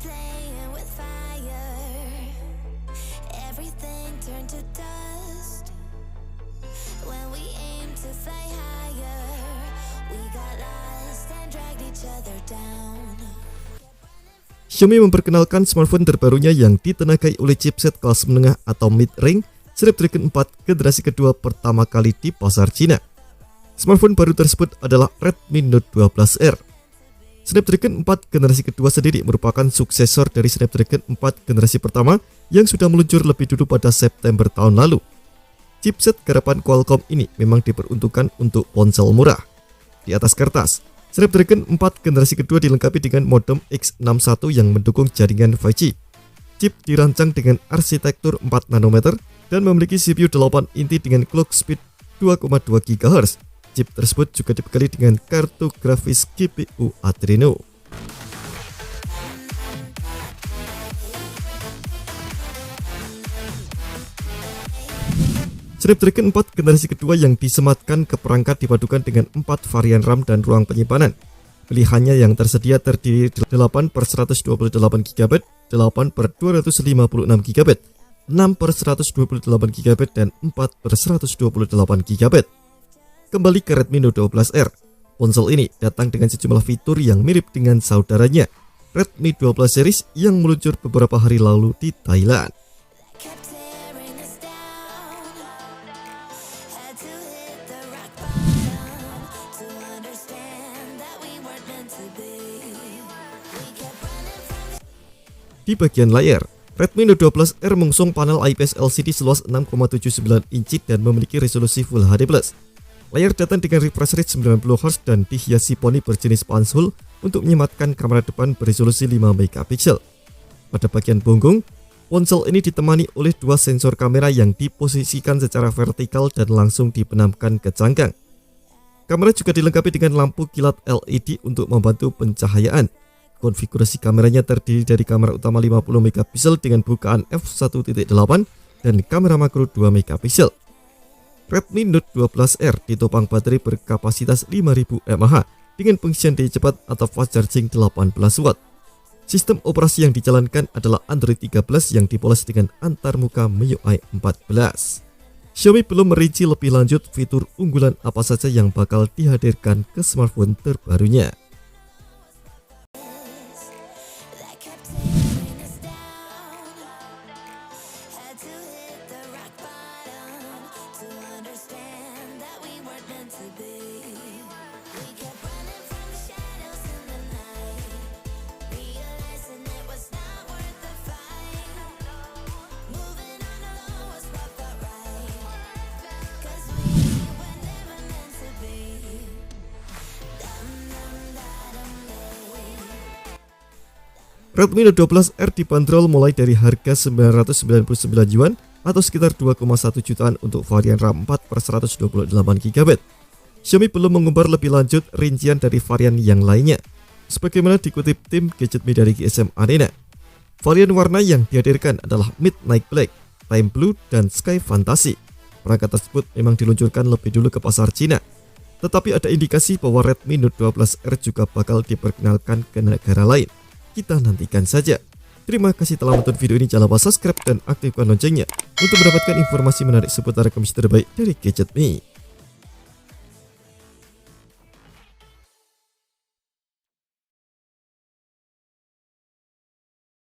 playing with fire. Everything turned to dust when we aim to fly higher. We got lost and dragged each other down. Xiaomi memperkenalkan smartphone terbarunya yang ditenagai oleh chipset kelas menengah atau mid-range Snapdragon 4 generasi kedua pertama kali di pasar Cina. Smartphone baru tersebut adalah Redmi Note 12R. Snapdragon 4 generasi kedua sendiri merupakan suksesor dari Snapdragon 4 generasi pertama yang sudah meluncur lebih dulu pada September tahun lalu. Chipset garapan Qualcomm ini memang diperuntukkan untuk ponsel murah. Di atas kertas, Snapdragon 4 generasi kedua dilengkapi dengan modem X61 yang mendukung jaringan 5G. Chip dirancang dengan arsitektur 4 nanometer dan memiliki CPU 8 inti dengan clock speed 2,2 GHz. Chip tersebut juga dibekali dengan kartu grafis GPU Adreno. Snapdragon 4 generasi kedua yang disematkan ke perangkat dipadukan dengan 4 varian RAM dan ruang penyimpanan. Pilihannya yang tersedia terdiri 8/128GB, 8/256GB, 6/128GB, dan 4/128GB. Kembali ke Redmi Note 12R. Ponsel ini datang dengan sejumlah fitur yang mirip dengan saudaranya, Redmi 12 series yang meluncur beberapa hari lalu di Thailand. Di bagian layar, Redmi Note 12R mengusung panel IPS LCD seluas 6,79 inci dan memiliki resolusi Full HD+. Layar datang dengan refresh rate 90Hz dan dihiasi poni berjenis pansul untuk menyematkan kamera depan beresolusi 5 megapiksel. Pada bagian punggung, ponsel ini ditemani oleh dua sensor kamera yang diposisikan secara vertikal dan langsung dibenamkan ke cangkang. Kamera juga dilengkapi dengan lampu kilat LED untuk membantu pencahayaan. Konfigurasi kameranya terdiri dari kamera utama 50 megapiksel dengan bukaan f1.8 dan kamera makro 2 megapiksel. Redmi Note 12R ditopang baterai berkapasitas 5000 mAh dengan pengisian daya cepat atau fast charging 18 watt. Sistem operasi yang dijalankan adalah Android 13 yang dipoles dengan antarmuka MIUI 14. Xiaomi belum merinci lebih lanjut fitur unggulan apa saja yang bakal dihadirkan ke smartphone terbarunya. Redmi Note 12R dibanderol mulai dari harga 999 yuan atau sekitar 2,1 jutaan untuk varian RAM 4/128GB. Xiaomi belum mengumbar lebih lanjut rincian dari varian yang lainnya. Sebagaimana dikutip tim GadgetMe dari GSM Arena, varian warna yang dihadirkan adalah Midnight Black, Time Blue, dan Sky Fantasy. Perangkat tersebut memang diluncurkan lebih dulu ke pasar Cina, tetapi ada indikasi bahwa Redmi Note 12R juga bakal diperkenalkan ke negara lain. Kita nantikan saja. Terima kasih telah menonton video ini. Jangan lupa subscribe dan aktifkan loncengnya untuk mendapatkan informasi menarik seputar komputer terbaik dari GadgetMe.